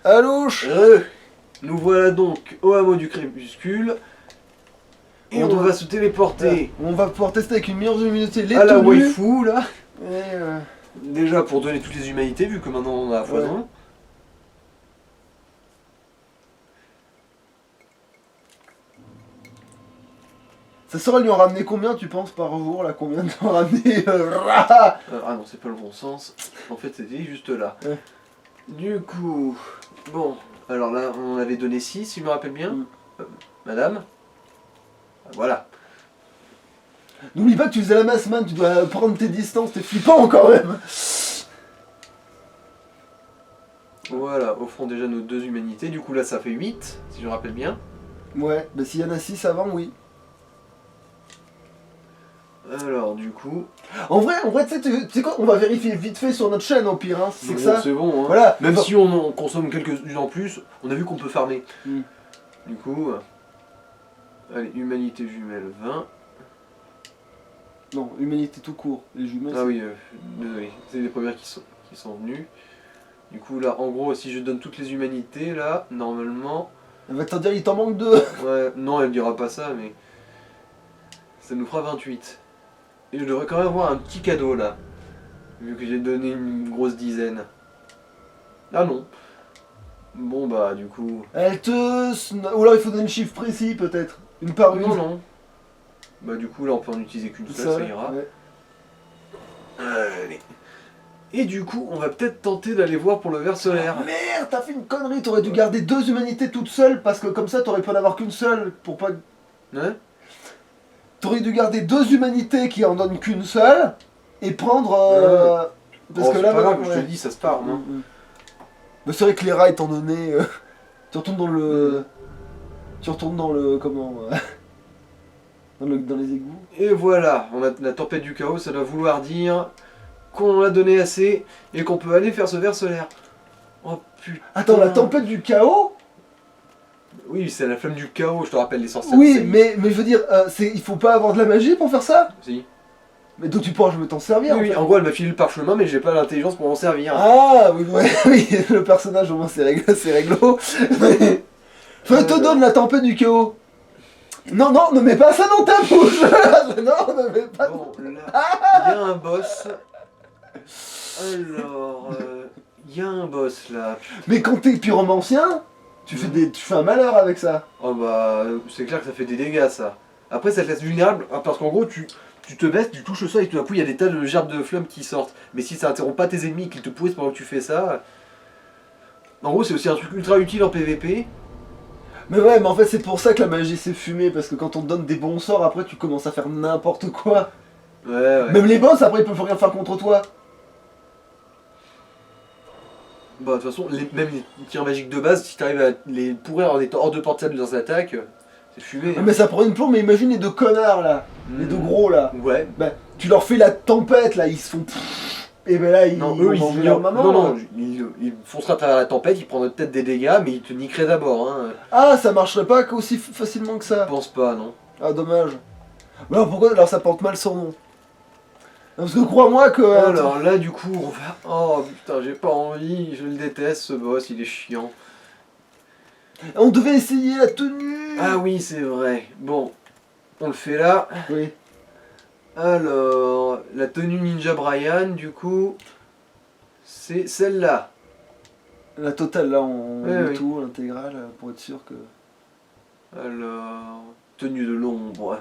Alouche. Nous voilà donc au hameau du crépuscule. Et on va se téléporter On va pouvoir tester avec une meilleure luminosité les à la tenues. waifu là. Et Déjà pour donner toutes les humanités vu que maintenant on a la foison. ça saurait lui en ramener combien tu penses par jour là? Combien de en ramener Ah non, c'est pas le bon sens. En fait, c'était juste là. Ouais. Du coup, bon, alors là, on avait donné 6, si je me rappelle bien. Mm. Madame. Voilà. N'oublie pas que tu faisais la masse man, tu dois prendre tes distances, t'es flippant quand même. Voilà, offrons déjà nos 2 humanités. Du coup, là, ça fait 8, si je me rappelle bien. Ouais, bah s'il y en a 6 avant, oui. Alors, du coup... En vrai, tu sais quoi, on va vérifier vite fait sur notre chaîne au pire, hein, c'est que ça. C'est bon, hein. Voilà. Même si on en consomme quelques-unes en plus, on a vu qu'on peut farmer. Mm. Du coup... Allez, humanité jumelle 20. Non, humanité tout court, les jumelles. Ah oui, désolé, c'est les premières qui sont venues. Du coup là, en gros, si je donne toutes les humanités, là, normalement... Elle va te dire, il t'en manque 2. Ouais, non, elle dira pas ça, mais... Ça nous fera 28. Et je devrais quand même avoir un petit cadeau, là. Vu que j'ai donné une grosse dizaine. Ah non. Bon bah, du coup... Elle te... Ou alors il faut donner un chiffre précis peut-être. Une par une. Non, non. Bah du coup, là, on peut en utiliser qu'une seule, ça ira. Ouais. Allez. Et du coup, on va peut-être tenter d'aller voir pour le ver solaire. Ah, merde, t'as fait une connerie, t'aurais dû garder 2 humanités toutes seules, parce que comme ça t'aurais pu en avoir qu'une seule, pour pas... Hein? T'aurais dû garder 2 humanités qui en donnent qu'une seule, et prendre... Parce Oh, que c'est là... pas grave, ouais. je te dis, ça se part, hein. Mais c'est vrai que les rats étant donné... tu retournes dans le... Tu retournes dans le... Comment... dans les égouts. Et voilà, on a la tempête du chaos, ça doit vouloir dire qu'on a donné assez et qu'on peut aller faire ce ver solaire. Oh putain. Attends, la tempête du chaos? Oui, c'est la flamme du chaos, je te rappelle les sorcières. Oui, mais je veux dire, il faut pas avoir de la magie pour faire ça? Si. Mais donc tu pourras jamais t'en servir. Oui, en fait. en gros, elle m'a filé le parchemin, mais j'ai pas l'intelligence pour m'en servir. Ah, oui, ouais, oui, le personnage au moins c'est réglo. Faut te donne la tempête du chaos. Non, non, ne mets pas ça dans ta bouche. Non, ne mets pas. Bon, là, il y a un boss. Alors, il y a un boss là. Mais quand t'es pyromancien, tu fais un malheur avec ça. Oh bah, c'est clair que ça fait des dégâts ça. Après, ça te laisse vulnérable, hein, parce qu'en gros, tu te baisses, tu touches ça et tout d'un coup, il y a des tas de gerbes de flammes qui sortent. Mais si ça interrompt pas tes ennemis, qu'ils te pourrissent pendant que tu fais ça. En gros, c'est aussi un truc ultra utile en PVP. Mais ouais, mais en fait c'est pour ça que la magie c'est fumée, parce que quand on te donne des bons sorts, après tu commences à faire n'importe quoi. Ouais. Même les boss après ils peuvent rien faire contre toi. Bah, de toute façon, même les tirs magiques de base, si t'arrives à les pourrir en étant hors de portée de leurs attaques, c'est fumé. Mais ça prend une plombe, mais imagine les 2 connards là, les 2 gros là. Ouais. Bah, tu leur fais la tempête là, ils se font... Et ben là ils Non, vont eux, manger leur maman. non, ils fonceraient à travers la tempête, ils prendraient peut-être des dégâts, mais ils te niqueraient d'abord. Hein. Ah, ça marcherait pas aussi facilement que Je ça. pense pas, non. Ah, dommage. Mais alors pourquoi alors ça porte mal son nom? Parce que crois-moi que... Alors là, du coup, on va... Oh putain, j'ai pas envie, je le déteste ce boss, il est chiant. On devait essayer la tenue. Ah oui, c'est vrai. Bon, on le fait là. Oui. Alors, la tenue Ninja Brian, du coup, c'est celle-là. La totale là, on Ouais, met oui. tout, l'intégrale, pour être sûr que... Alors, tenue de l'ombre.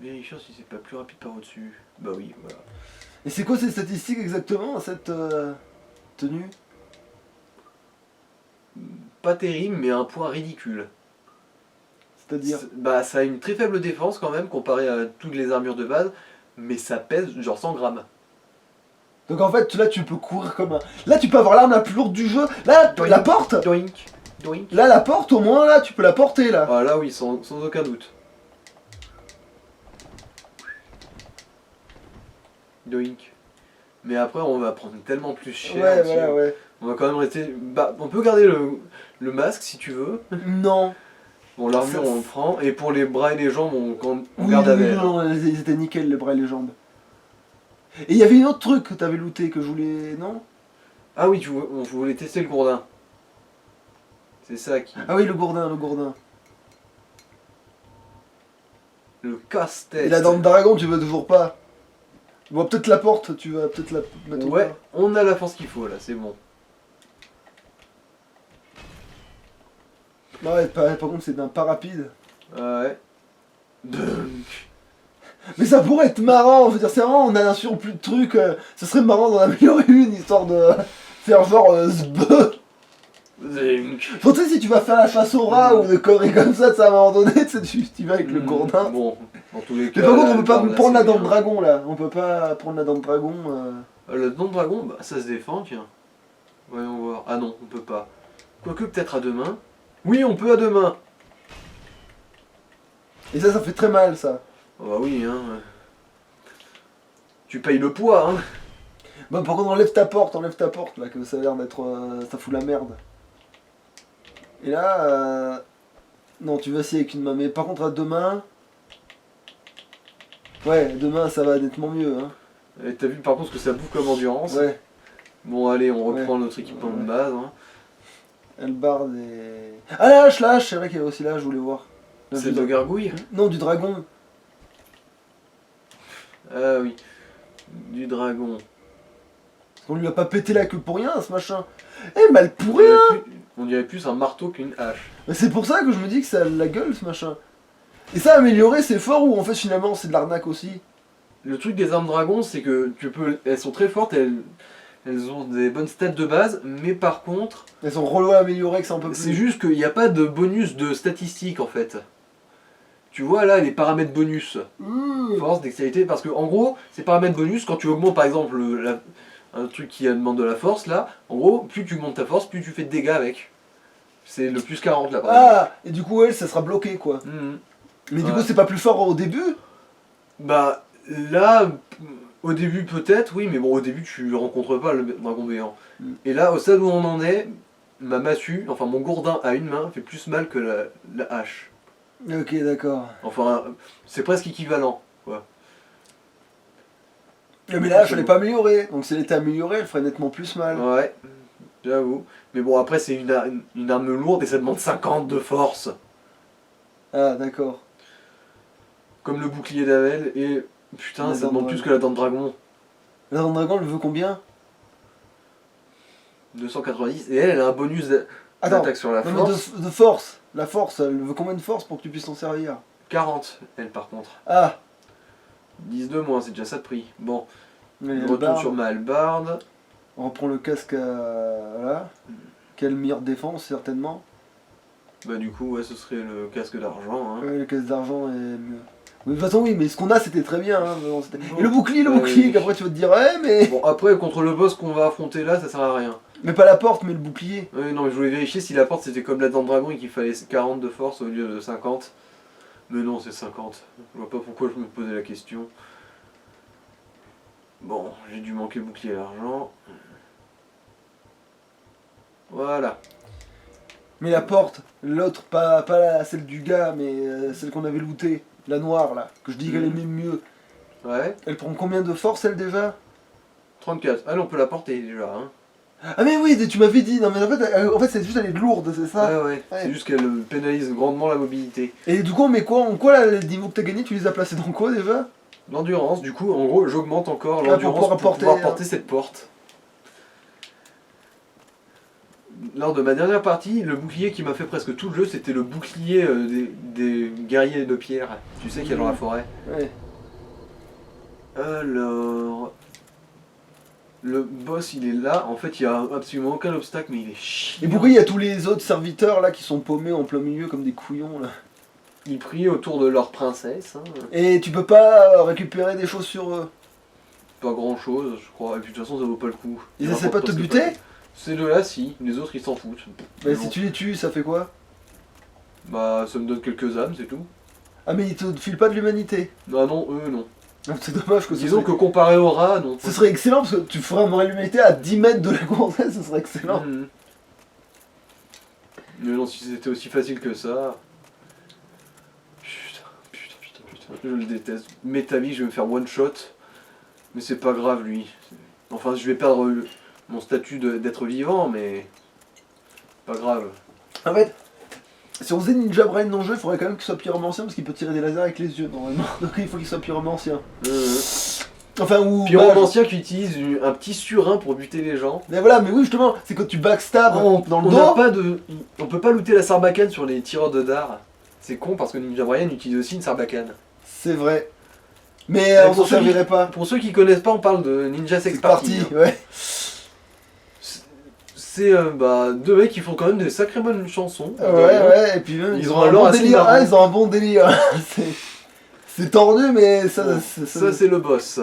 Vérifions si c'est pas plus rapide par au-dessus. Bah oui, voilà. Et c'est quoi ces statistiques exactement, cette tenue? Pas terrible, mais un point ridicule. C'est-à-dire... Bah, ça a une très faible défense quand même, comparé à toutes les armures de base, mais ça pèse genre 100 grammes. Donc en fait, là tu peux courir comme un... Là tu peux avoir l'arme la plus lourde du jeu. Là, Doink. la porte. Doink, doink. Là, la porte, au moins, là, tu peux la porter, là. Ah là oui, sans aucun doute. Doink. Mais après, on va prendre tellement plus cher. Ouais, aussi. voilà, ouais. On va quand même rester... Bah, on peut garder le masque si tu veux. Non. Bon, l'armure, Ça, on le prend. Et pour les bras et les jambes, on Oui, garde oui, avec. non, ils étaient nickel, les bras et les jambes. Et il y avait une autre truc que t'avais looté que je voulais. Non? Ah oui, on voulait tester le gourdin. C'est ça qui... Ah oui, le gourdin, le gourdin. Le Et casse-tête. la dent de dragon, tu veux toujours pas. Bon, peut-être la porte, tu vas peut-être la mettre au Ouais, pas. on a la force qu'il faut là, c'est bon. Non, ouais, par contre, c'est d'un pas rapide. Ouais. Donc... Mais ça pourrait être marrant, je veux dire, c'est marrant, on a un surplus de trucs. Ce serait marrant d'en améliorer une, histoire de faire genre zbeu. Faut, tu sais, si tu vas faire la chasse au rat ou des conneries comme ça, à un moment donné, tu sais, tu vas avec le gourdin. Bon, dans tous les cas... Mais par contre, on peut pas barbe, là, prendre la c'est dent de bien. dragon là. On peut pas prendre la dent de dragon. Le dent de dragon, bah, ça se défend, tiens. Voyons voir. Ah non, on peut pas. Quoique peut-être à deux mains. Oui, on peut à deux mains. Et ça fait très mal ça. Ah bah oui, hein. Tu payes le poids, hein. Bon, par contre, enlève ta porte là, que ça a l'air d'être. Ça fout la merde. Et là. Non, tu vas essayer avec une main. Mais par contre, à deux mains. Ouais, deux mains, ça va nettement mieux. Hein. Et t'as vu par contre ce que ça bouffe comme endurance. Ouais. Bon, allez, on reprend notre équipement de base. Hein. Elbard et. Ah, lâche, c'est vrai qu'il y avait aussi là, je voulais voir. C'est de gargouille. Non, du dragon. Ah oui. Du dragon. Parce qu'on lui a pas pété la queue pour rien, ce machin. Eh, mal pour rien. On dirait plus un marteau qu'une hache. Mais c'est pour ça que je me dis que ça a la gueule, ce machin. Et ça, améliorer, c'est fort ou en fait, finalement, c'est de l'arnaque aussi? Le truc des armes dragon, c'est que tu peux. Elles sont très fortes, elles ont des bonnes stats de base, mais par contre. Elles sont relou à améliorer, que c'est un peu plus. C'est juste qu'il n'y a pas de bonus de statistiques en fait. Tu vois là les paramètres bonus. Force, dextérité, parce que en gros, ces paramètres bonus, quand tu augmentes par exemple un truc qui demande de la force là, en gros, plus tu augmentes ta force, plus tu fais de dégâts avec. C'est le plus 40 là par exemple. Ah, et du coup, elle, ça sera bloqué quoi. Mais du Ouais. coup, c'est pas plus fort au début? Bah là, au début peut-être, oui, mais bon, au début tu rencontres pas le dragon béant. Et là, au stade où on en est, ma massue, enfin mon gourdin à une main, fait plus mal que la hache. Ok, d'accord. Enfin, c'est presque équivalent, quoi. Mais là, je l'ai pas améliorée. Donc, si elle était améliorée, elle ferait nettement plus mal. Ouais, j'avoue. Mais bon, après, c'est une arme lourde et ça demande 50 de force. Ah, d'accord. Comme le bouclier d'Avel, et putain, La ça dent de demande plus dragon. que la dent de dragon. La dent de dragon, elle veut combien? 290, et elle a un bonus Attends, d'attaque sur la non, mais force. de force. La force, elle veut combien de force pour que tu puisses t'en servir? 40, elle par contre. Ah, 10 de moins, c'est déjà ça de prix. Bon, mais je elle retourne barre. sur ma hallebarde. On reprend le casque à. Voilà. Quelle meilleure défense, certainement. Bah, du coup, ouais, ce serait le casque d'argent. Hein. Ouais, le casque d'argent est mieux. Mais de toute façon, oui, mais ce qu'on a, c'était très bien. Hein, mais bon, c'était- Bon. Et le bouclier, Oui. qu'après tu vas te dire, ouais, mais. Bon, après, contre le boss qu'on va affronter là, ça sert à rien. Mais pas la porte, mais le bouclier. Oui, non, mais je voulais vérifier si la porte c'était comme la dent de dragon et qu'il fallait 40 de force au lieu de 50. Mais non, c'est 50. Je vois pas pourquoi je me posais la question. Bon, j'ai dû manquer le bouclier à l'argent. Voilà. Mais la porte, l'autre, pas celle du gars, mais celle qu'on avait lootée. La noire, là. Que je dis qu'elle est même mieux. Ouais, Elle prend combien de force, elle, déjà? 34. Ah, on peut la porter déjà. Hein. Ah, mais oui, tu m'avais dit. Non, mais en fait c'est juste, elle est lourde, c'est ça? Ouais, ouais. C'est juste qu'elle pénalise grandement la mobilité. Et du coup, on met quoi? En quoi, là, les niveaux que t'as gagné, tu les as placés dans quoi, déjà? L'endurance, du coup, en gros, j'augmente encore Ah, l'endurance pour pour porter, pouvoir porter cette porte. Lors de ma dernière partie, le bouclier qui m'a fait presque tout le jeu, c'était le bouclier des guerriers de pierre. Tu sais qu'il y a dans la forêt. Ouais. Alors... Le boss, il est là. En fait, il n'y a absolument aucun obstacle, mais il est chiant. Et pourquoi il y a tous les autres serviteurs, là, qui sont paumés en plein milieu comme des couillons, là? Ils prient autour de leur princesse. Hein. Et tu peux pas récupérer des choses sur eux? Pas grand chose, je crois. Et puis de toute façon, ça vaut pas le coup. Ils essaient pas de te buter? Ces deux-là, si. Les autres, ils s'en foutent. Mais bon. si tu les tues, ça fait quoi? Bah, ça me donne quelques âmes, c'est tout. Ah, mais ils te filent pas de l'humanité? Ah non, eux, non. Ah, c'est dommage que Disons que comparé au rat, non. ce serait excellent parce que tu ferais un moral l'humanité à 10 mètres de la gonzesse, ce serait excellent. Mhm. Mais non, si c'était aussi facile que ça. Putain. Je le déteste. Mets ta vie, je vais me faire one shot. Mais c'est pas grave, lui. Enfin, je vais perdre mon statut d'être vivant, mais... Pas grave. En fait, si on faisait Ninja Brain dans le jeu, il faudrait quand même qu'il soit pyromancien parce qu'il peut tirer des lasers avec les yeux normalement. Donc il faut qu'il soit pyromancien. Enfin, ou. Pyromancien qui utilise un petit surin pour buter les gens. Mais voilà, mais oui, justement, c'est quand tu backstab dans le On dos. n'a pas de. On peut pas looter la sarbacane sur les tireurs de dards. C'est con parce que Ninja Brian utilise aussi une sarbacane. C'est vrai. Mais on s'en servirait pas. Pour ceux qui connaissent pas, on parle de Ninja Sex C'est Party. parti, ouais. C'est deux mecs qui font quand même des sacrées bonnes chansons. Ouais, et puis même, ils ont un lore bon assez délire. marrant. Ah, ils ont un bon délire. C'est tordu, mais ça. Bon, ça c'est le boss.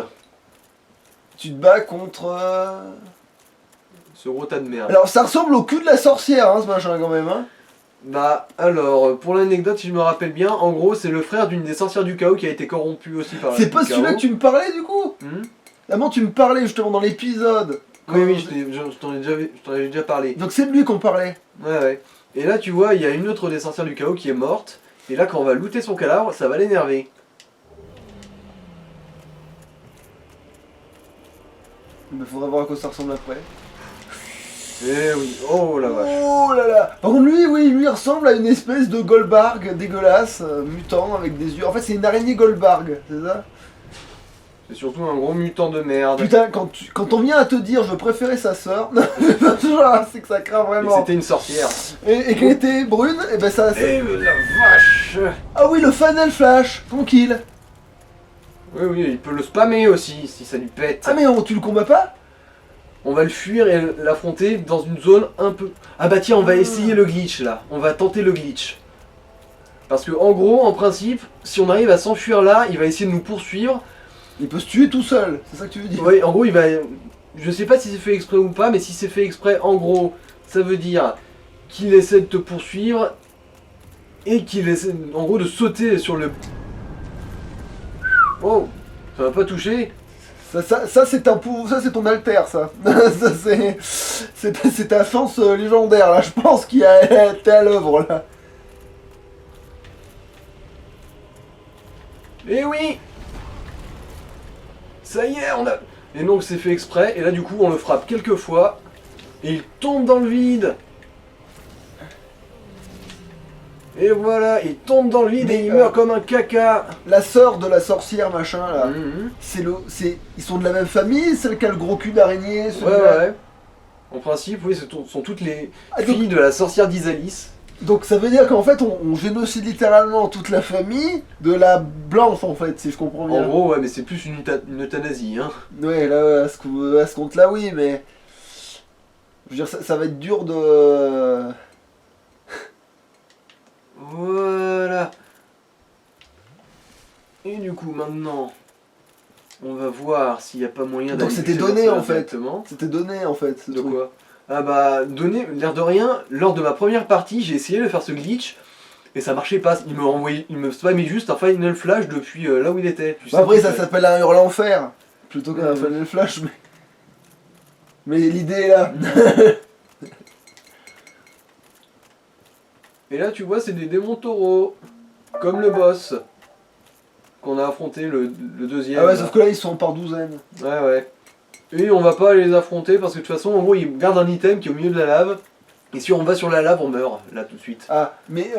Tu te bats contre. Ce gros tas de merde. Alors, ça ressemble au cul de la sorcière, hein, ce machin quand même, hein. Bah alors, pour l'anecdote, si je me rappelle bien, en gros c'est le frère d'une des sorcières du chaos qui a été corrompue aussi par C'est pas celui-là que tu me parlais du coup. Avant, tu me parlais justement dans l'épisode. Oui, je t'en ai déjà parlé. Donc c'est de lui qu'on parlait. Ouais. Et là, tu vois, il y a une autre des sorcières du chaos qui est morte. Et là, quand on va looter son cadavre, ça va l'énerver. Il faudra voir à quoi ça ressemble après. Eh oui, oh la vache. Oh là là. Par contre, lui, il ressemble à une espèce de Goldbarg dégueulasse, mutant avec des yeux. En fait, c'est une araignée Goldbarg, c'est ça? C'est surtout un gros mutant de merde. Putain, quand on vient à te dire je préférais sa sœur, c'est que ça craint Et vraiment. c'était une sorcière. Et qu'elle était brune, et ben ça. Eh la vache. Ah oui, le Funnel Flash, tranquille. Oui, il peut le spammer aussi, si ça lui pète. Ah mais tu le combats pas? On va le fuir et l'affronter dans une zone un peu... Ah bah tiens, on va essayer le glitch là. On va tenter le glitch. Parce que en gros, en principe, si on arrive à s'enfuir là, il va essayer de nous poursuivre. Il peut se tuer tout seul, c'est ça que tu veux dire? Oui, en gros, il va... Je sais pas si c'est fait exprès ou pas, mais si c'est fait exprès, en gros, ça veut dire qu'il essaie de te poursuivre et qu'il essaie, en gros, de sauter sur le... Oh, ça va pas toucher. Ça c'est ton alter, ça. Ça c'est ta chance légendaire, là, je pense, qui a été à l'œuvre, là. Eh oui. Ça y est, on a... Et donc c'est fait exprès, et là du coup on le frappe quelques fois, et il tombe dans le vide. Et voilà, il tombe dans le vide et il meurt comme un caca. La sœur de la sorcière, machin, là, ils sont de la même famille, celle qui a le gros cul d'araignée, Ouais. En principe, oui, ce sont toutes les filles de la sorcière d'Isalis. Donc ça veut dire qu'en fait on génocide littéralement toute la famille de la blanche en fait, si je comprends bien. En gros, ouais, mais c'est plus une euthanasie, hein. Ouais, là, à ce compte-là, oui, mais... Je veux dire, ça va être dur de... Voilà. Et du coup, maintenant, on va voir s'il n'y a pas moyen d'aller... Donc c'était donné en fait. C'était donné en fait. De quoi? Ah bah, donné, l'air de rien, lors de ma première partie, j'ai essayé de faire ce glitch, et ça marchait pas. Il me spammait juste un Final Flash depuis là où il était. Bah après, ça s'appelle un hurle-enfer, plutôt qu'un Final Flash, mais l'idée est là. Et là, tu vois, c'est des démons taureaux, comme le boss, qu'on a affronté le deuxième. Ah ouais, sauf que là, ils sont par douzaine. Ouais. Et on va pas aller les affronter parce que de toute façon, en gros, ils gardent un item qui est au milieu de la lave. Et si on va sur la lave, on meurt, là, tout de suite. Ah, mais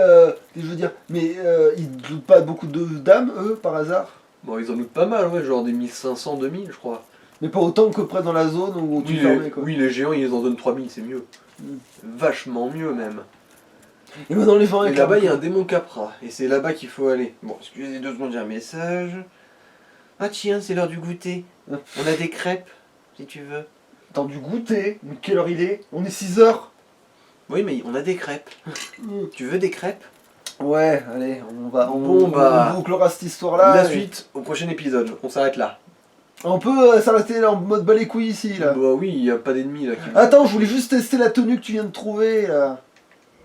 je veux dire, mais ils lootent pas beaucoup de dames, eux, par hasard? Bon, ils en lootent pas mal, ouais, genre des 1500, 2000, je crois. Mais pas autant que près dans la zone où tu fermais, quoi. Oui, les géants, ils en donnent 3000, c'est mieux. Vachement mieux, même. Et maintenant, les gens Et là-bas, il y a un démon capra, et c'est là-bas qu'il faut aller. Bon, excusez 2 secondes, j'ai un message. Ah tiens, c'est l'heure du goûter. On a des crêpes, si tu veux. Attends, du goûter? Mais quelle heure il est? On est 6h. Oui, mais on a des crêpes. Tu veux des crêpes? Ouais, allez, on bouclera cette histoire-là. La suite au prochain épisode, on s'arrête là. On peut s'arrêter là en mode bas les couilles ici, là. Bah oui, il n'y a pas d'ennemis là. Attends, je voulais juste tester la tenue que tu viens de trouver, là.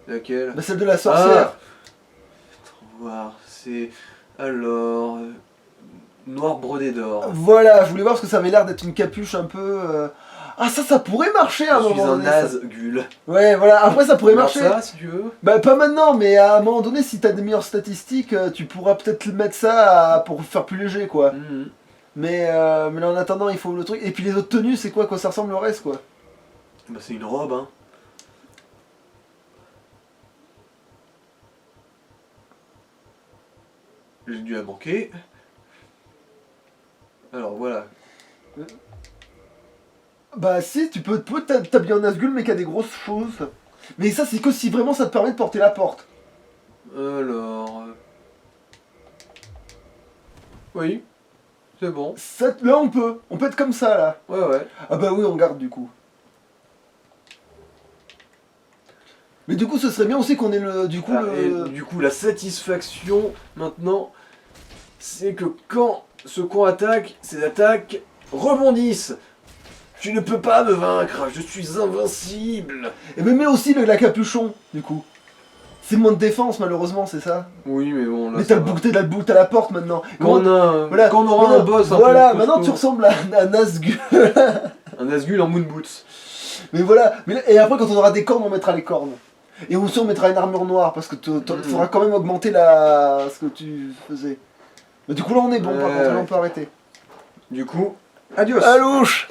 Laquelle? Bah celle de la sorcière. Attends, voir, c'est... Alors... noir brodé d'or. Voilà, je voulais voir parce que ça avait l'air d'être une capuche un peu... Ah ça pourrait marcher à un moment donné. Je suis un Nazgûl. Ouais, voilà, après ça pourrait marcher. Ça, si tu veux. Bah pas maintenant, mais à un moment donné, si t'as des meilleures statistiques, tu pourras peut-être mettre ça pour faire plus léger, quoi. Mais là en attendant il faut le truc. Et puis les autres tenues c'est quoi ça ressemble au reste quoi. Bah c'est une robe hein. J'ai dû la manquer. Alors voilà. Bah si, tu peux t'habiller en Nazgûl mais qui a des grosses choses. Mais ça c'est que si vraiment ça te permet de porter la porte. Alors... Oui. C'est bon. Ça, là on peut être comme ça là. Ouais. Ah bah oui on garde du coup. Mais du coup ce serait bien aussi qu'on ait le... Du coup Et du coup la satisfaction maintenant, c'est que quand ce con attaque, ses attaques rebondissent. Tu ne peux pas me vaincre, je suis invincible. Et mais aussi la capuchon du coup. C'est moins de défense malheureusement c'est ça. Oui mais bon là. Mais t'as la porte maintenant. Quand on aura un boss un voilà, peu maintenant tu costaud. ressembles à Nazgûl. Un Nazgûl en moon boots. Mais voilà, et après quand on aura des cornes, on mettra les cornes. Et aussi on mettra une armure noire parce que tu feras quand même augmenter ce que tu faisais. Mais du coup là on est bon par contre, là on peut arrêter. Du coup, adios. Alouche.